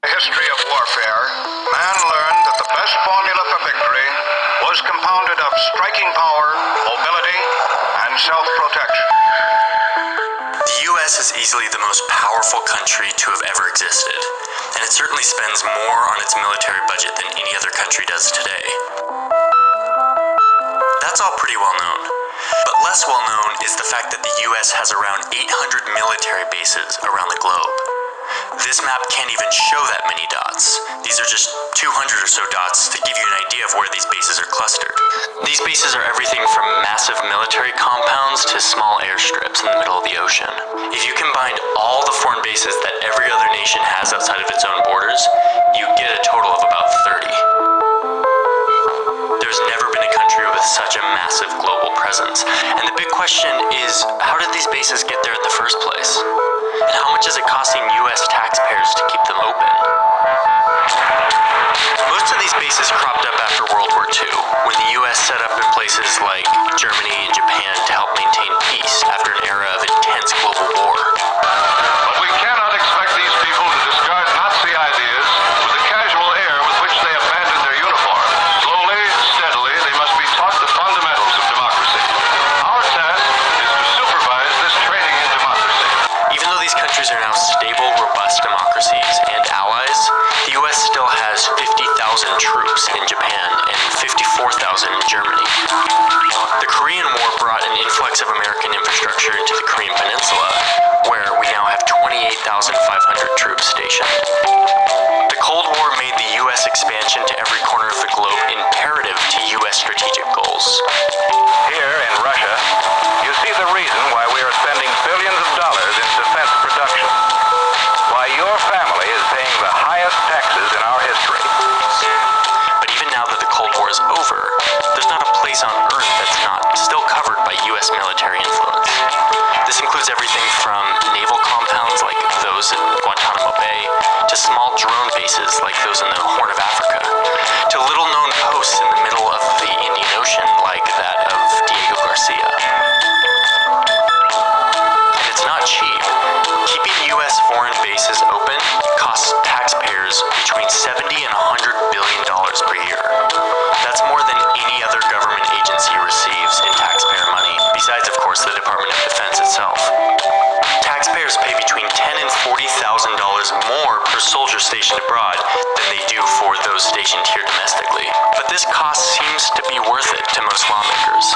The history of warfare, man learned that the best formula for victory was compounded of striking power, mobility, and self-protection. The U.S. is easily the most powerful country to have ever existed, and it certainly spends more on its military budget than any other country does today. That's all pretty well known, but less well known is the fact that the U.S. has around 800 military bases around the globe. This map can't even show that many dots. These are just 200 or so dots to give you an idea of where these bases are clustered. These bases are everything from massive military compounds to small airstrips in the middle of the ocean. If you combine all the foreign bases that every other nation has outside of its own borders, you get a total of about 30. There's never been a country with such a massive global presence. And the big question is, how did these bases get there in the first place? And how much is it costing U.S. taxpayers to keep them open? Most of these bases cropped up after World War II, when the U.S. set up in places like Germany and Japan to help maintain peace after an era of intense global war. But we cannot expect these people to discard Nazi ideas with the casual air with which they abandon their uniform. Slowly, steadily, they must be taught the fundamentals of democracy. Our task is to supervise this training in democracy. Even though these countries are now stable, robust democracies and allies, the U.S. still has 50,000 troops in Japan and 54,000 in Germany. The Korean War brought an influx of American infrastructure into the Korean Peninsula, where we now have 28,500 troops stationed. The Cold War made the U.S. expansion to every corner of the globe imperative to U.S. strategic goals. Here in Russia, you see the reason why we are spending billions of dollars in defense production. Why your family is paying the highest taxes in our history. But even now that the Cold War is over, there's not a place on Earth that's not still covered by U.S. military influence. This includes everything from naval compounds like those in Guantanamo Bay, to small drone bases like those in the Horn of Africa, to little-known posts in the middle of the Indian Ocean like that of Diego Garcia. And it's not cheap. Keeping U.S. foreign bases open costs taxpayers between $70 and $100 billion per year. That's more than any other government agency receives in taxpayer money, besides, of course, the Department of Defense itself. Taxpayers pay between $10,000 and $40,000 more per soldier stationed abroad than they do for those stationed here domestically. But this cost seems to be worth it to most lawmakers.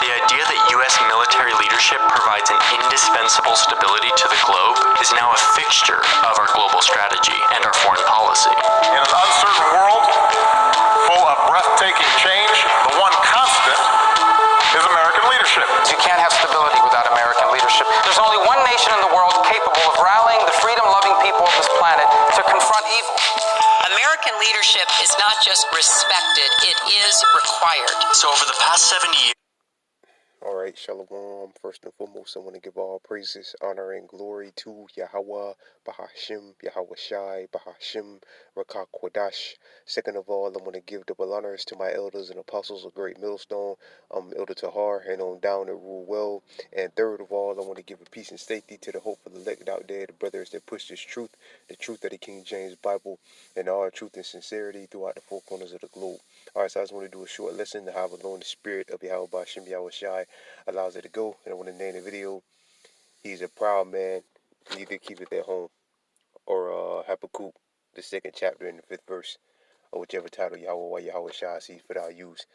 The idea that U.S. military leadership provides an indispensable stability to the globe is now a fixture of our global strategy and our foreign policy. In an uncertain world, full of breathtaking change, the one constant is American leadership. You can't have stability without American leadership. There's only one nation in the world capable of rallying the freedom-loving people of this planet to confront evil. American leadership is not just respected, it is required. So over the past 70 years, All right, Shalom. First and foremost, I want to give all praises, honor, and glory to Yahweh, Bahashim, Yahweh Shai, Bahashim, Rakah Kwadash. Second of all, I want to give double honors to my elders and apostles of Great Millstone, Elder Tahar, and on down that rule well. And third of all, I want to give a peace and safety to the hopeful elect out there, the brothers that push this truth, the truth of the King James Bible, and all truth and sincerity throughout the four corners of the globe. All right, so I just want to do a short lesson to have alone the spirit of Yahweh Bahashim, Yahweh Shai allows it to go. And I want to name the video, He's a Proud Man, Need to Keep It at Home, or Habakkuk, the second chapter in the 5th verse, or whichever title Yahweh Shai sees fit I'll use.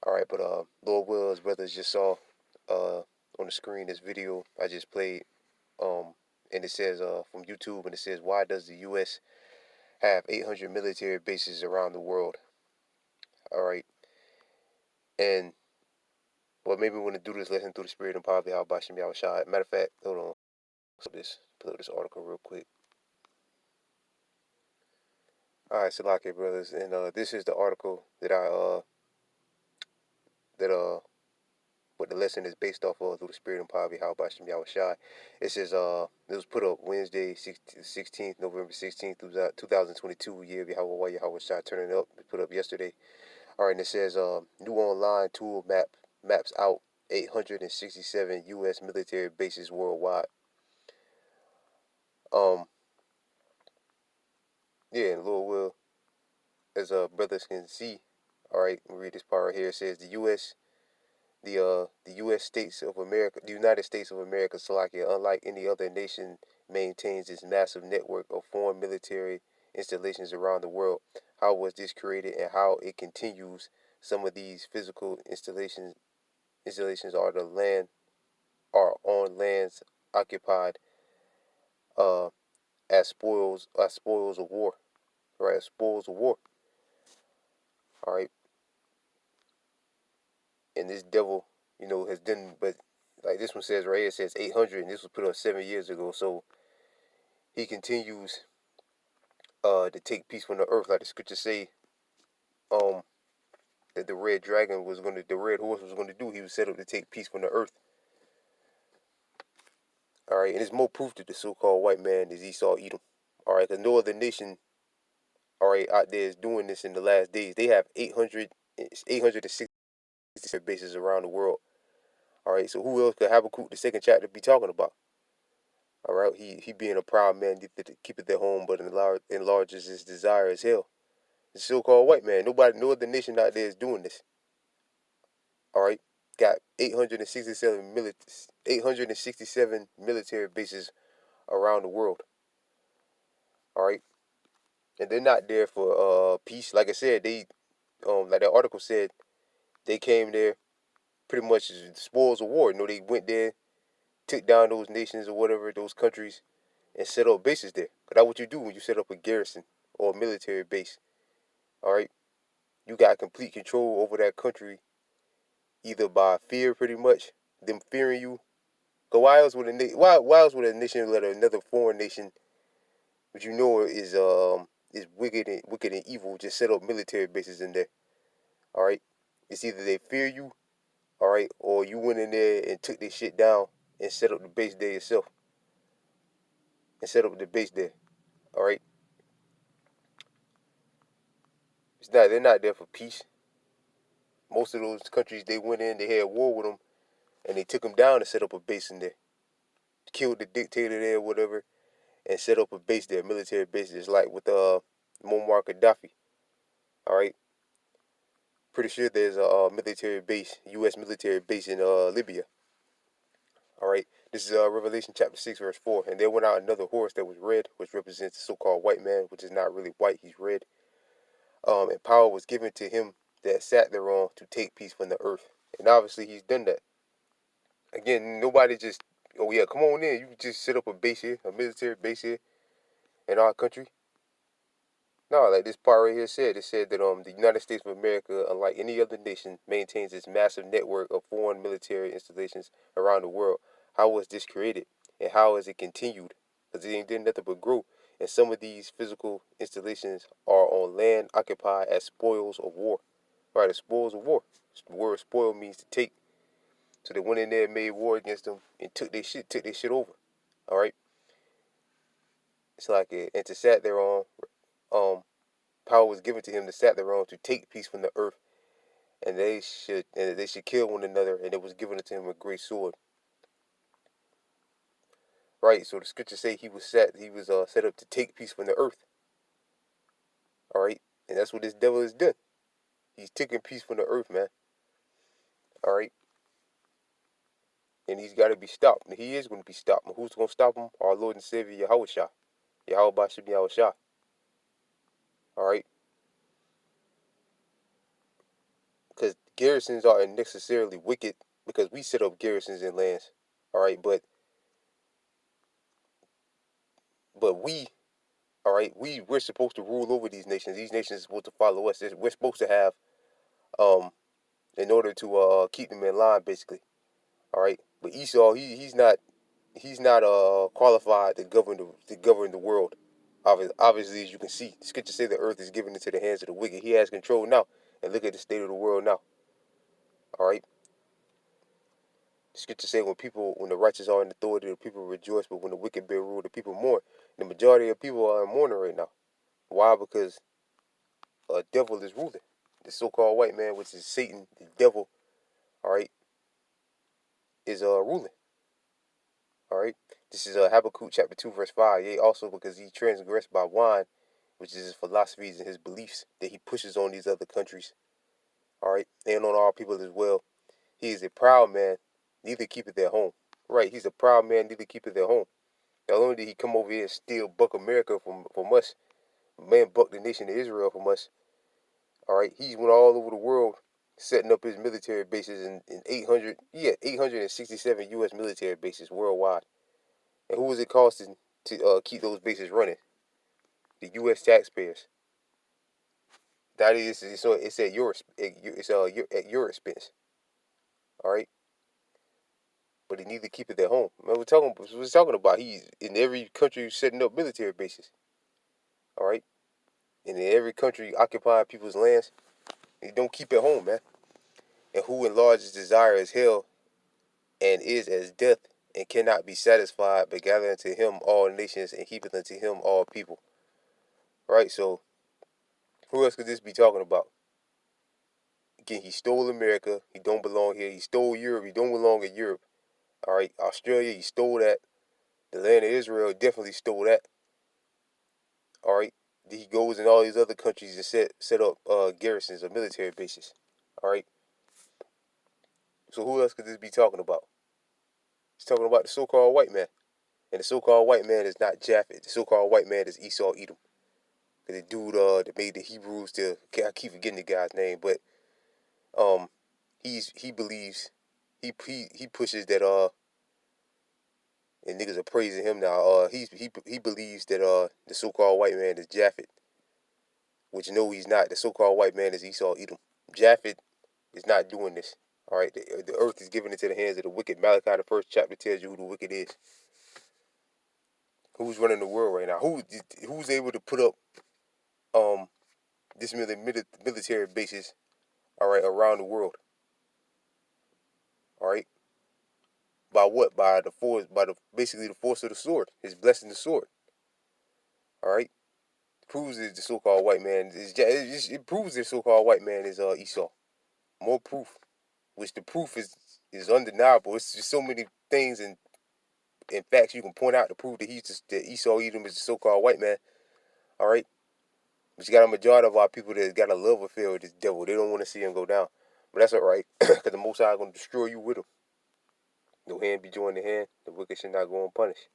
All right, but Lord will, as brothers just saw on the screen, this video I just played, and it says from YouTube, and it says, why does the U.S. have 800 military bases around the world? All right, and well, maybe we want to do this lesson through the spirit and power of Yahweh Bashem Yahweh Shai. Matter of fact, hold on. Pull up this article real quick. All right, Salake brothers, and this is the article that what the lesson is based off of through the spirit and power of Yahweh Bashem Yahweh Shai. It says it was put up Wednesday, 16th, November 16th, 2022, year of Yahweh Shai, turning up. It put up yesterday. All right, and it says new online tool maps out 867 U.S. military bases worldwide. Yeah, and Lord will, as brothers can see, all right, we read this part right here. It says the U.S. States of America, the United States of America, Slovakia, unlike any other nation, maintains its massive network of foreign military installations around the world. How was this created, and how it continues? Some of these physical installations are on lands occupied uh, as spoils of war, right? As spoils of war, all right. And this devil, has done, but like this one says right here, it says 800, and this was put up 7 years ago. So he continues to take peace from the earth, like the scriptures say, um, that the red horse was gonna do. He was set up to take peace from the earth. All right, and there's more proof that the so-called white man is Esau Edom. All right, because no other nation, all right, out there is doing this in the last days. They have 860 bases around the world. All right, so who else could Habakkuk the second chapter be talking about? All right, he being a proud man, keepeth at home, but enlarges his desire as hell. The so-called white man. No other nation out there is doing this. All right, got 867 military bases around the world. All right, and they're not there for peace. Like I said, like that article said, they came there pretty much as the spoils of war. They went there, took down those nations or whatever, those countries, and set up bases there. Cause that's what you do when you set up a garrison or a military base. All right, you got complete control over that country, either by fear, pretty much, them fearing you. Cause why else would a nation let another foreign nation, which is wicked and evil, just set up military bases in there? All right, it's either they fear you, all right, or you went in there and took this shit down and set up the base there yourself, and set up the base there. All right, they're not there for peace. Most of those countries they went in, they had war with them, and they took them down and set up a base in there, killed the dictator there, whatever, and set up a base there, military base, just like with Muammar Gaddafi. All right, pretty sure there's a military base, U.S. military base in Libya. All right, this is Revelation chapter 6, verse 4. And there went out another horse that was red, which represents the so-called white man, which is not really white, he's red. And power was given to him that sat thereon to take peace from the earth. And obviously he's done that. Again, nobody just, oh yeah, come on in. You can just set up a base here, a military base here in our country. No, like this part right here said, it said that the United States of America, unlike any other nation, maintains its massive network of foreign military installations around the world. How was this created, and how has it continued? Because it ain't did nothing but grow. And some of these physical installations are on land occupied as spoils of war. Right, as spoils of war. The word spoil means to take. So they went in there and made war against them and took their shit over. All right. It's like it, and to sat there on power was given to him to sat thereon to take peace from the earth, and they should kill one another, and it was given to him a great sword. Right, so the scriptures say he was set up to take peace from the earth. All right, and that's what this devil has done. He's taking peace from the earth, man. All right, and he's got to be stopped. And he is going to be stopped. And who's going to stop him? Our Lord and Savior Yahushua, Yahweh Shem Yahushua. All right, because garrisons aren't necessarily wicked, because we set up garrisons in lands. All right, but we, all right, we're supposed to rule over these nations. These nations are supposed to follow us. We're supposed to have, in order to keep them in line, basically. All right, but Esau, he's not qualified to govern the world. Obviously, as you can see, the scripture say the earth is given into the hands of the wicked. He has control now, and look at the state of the world now. All right, the scripture say when the righteous are in authority, the people rejoice, but when the wicked bear rule, the people mourn. The majority of people are in mourning right now. Why? Because a devil is ruling. The so-called white man, which is Satan, the devil, all right, is ruling. All right. This is Habakkuk chapter 2, verse 5. Yea, also because he transgressed by wine, which is his philosophies and his beliefs that he pushes on these other countries, all right, and on our people as well. He is a proud man, neither keepeth their home. Right, he's a proud man, neither keepeth their home. Not only did he come over here and steal buck America from us, man buck the nation of Israel from us, all right, he's went all over the world setting up his military bases in 867 U.S. military bases worldwide. And who was it costing to keep those bases running? The U.S. taxpayers. That is, it's at at your expense. All right, but he neither keep it at home. Man, we're talking about he's in every country setting up military bases. All right, and in every country occupying people's lands, he don't keep it home, man. And who enlarges desire as hell and is as death and cannot be satisfied, but gather unto him all nations and heapeth unto him all people. Right, so who else could this be talking about? Again, he stole America. He don't belong here. He stole Europe. He don't belong in Europe. All right, Australia, he stole that. The land of Israel definitely stole that. All right, he goes in all these other countries and set up garrisons or military bases. All right, so who else could this be talking about? He's talking about the so-called white man, and the so-called white man is not Japheth. The so-called white man is Esau Edom. Cause the dude that made the Hebrews I keep forgetting the guy's name, but he believes he pushes that and niggas are praising him now. He believes that the so-called white man is Japheth, which no, he's not. The so-called white man is Esau Edom. Japheth is not doing this. All right, the earth is given into the hands of the wicked. Malachi, the first chapter, tells you who the wicked is. Who's running the world right now? Who's able to put up this military bases? All right, around the world. All right, by what? By the force, basically the force of the sword. His blessing, the sword. All right, proves that the so-called white man it proves the so-called white man is Esau. More proof, which the proof is undeniable. It's just so many things and facts you can point out to prove that that Esau Edom is the so-called white man. All right, but you got a majority of our people that got a love affair with this devil. They don't want to see him go down, but that's all right, because the Most High is going to destroy you with him. No hand be joined to hand. The wicked should not go unpunished.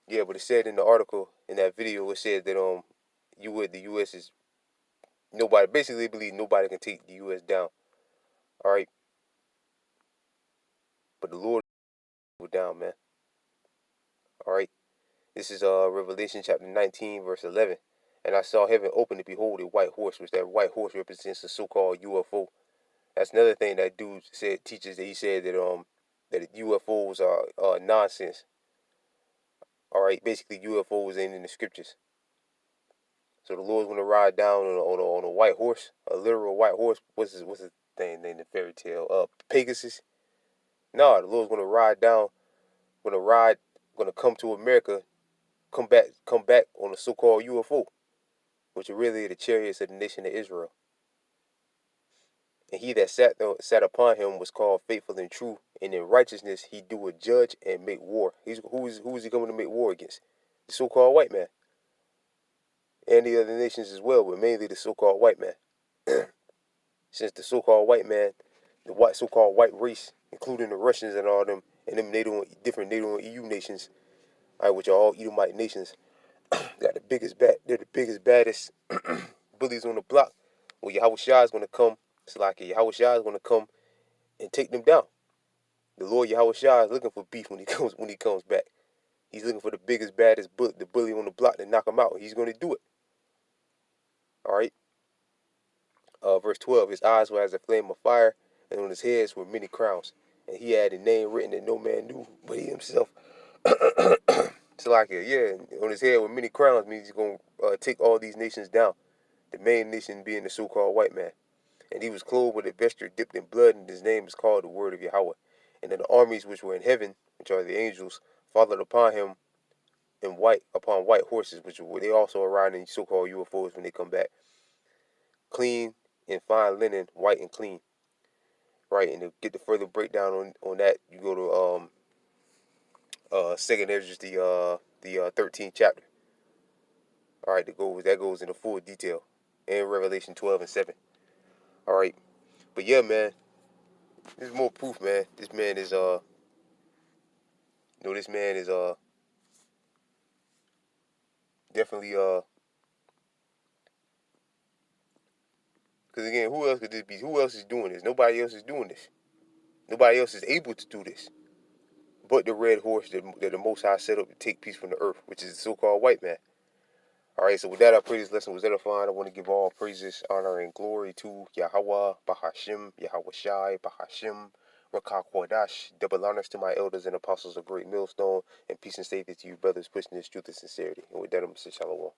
Yeah, but it said in the article, in that video, it said that the U.S. is nobody. Basically, they believe nobody can take the U.S. down. All right, but the Lord will down, man. All right, this is Revelation chapter 19, verse 11. And I saw heaven open, to behold a white horse, which that white horse represents the so-called UFO. That's another thing that dude teaches that he said that UFOs are nonsense. All right, basically UFOs ain't in the scriptures. So the Lord's gonna ride down on a white horse, a literal white horse. What's his thing named the fairy tale? Pegasus. No, the Lord's gonna ride down, gonna come to America, come back on a so-called UFO, which are really the chariots of the nation of Israel. And he that sat upon him was called faithful and true, and in righteousness he do judge and make war. Who is he coming to make war against? The so-called white man, and the other nations as well, but mainly the so-called white man. Since the so-called white man, the so-called white race, including the Russians and all them, and them different NATO and EU nations, all right, which are all Edomite nations, got they're the biggest, baddest bullies on the block. Well, Yahweh Shah is gonna come. It's like Yahweh Shah is gonna come and take them down. The Lord Yahweh Shah is looking for beef when he comes back. He's looking for the biggest, baddest the bully on the block to knock him out. He's gonna do it. All right. Verse 12. His eyes were as a flame of fire, and on his heads were many crowns. And he had a name written that no man knew but he himself. It's like on his head with many crowns means he's gonna take all these nations down. The main nation being the so-called white man. And he was clothed with a vesture dipped in blood, and his name is called the Word of Yahweh. And then the armies which were in heaven, which are the angels, followed upon him upon white horses, which they also are riding in so-called UFOs when they come back. Clean in fine linen, white and clean. Right, and to get the further breakdown on that, you go to Second Ezra, the 13th chapter. All right, that goes into full detail in Revelation 12 and 7. All right, but yeah, man, there's more proof, man. This man is definitely because again, who else could this be? Who else is doing this? Nobody else is doing this. Nobody else is able to do this. But the red horse that the Most High set up to take peace from the earth, which is the so-called white man. All right, so with that, I pray this lesson was edifying. I want to give all praises, honor, and glory to Yahweh, Bahashim, Yahweh Shai, Bahashim, Rakah Kwadash. Double honors to my elders and apostles of Great Millstone, and peace and safety to you brothers pushing this truth and sincerity. And with that, I'm going to say shalom.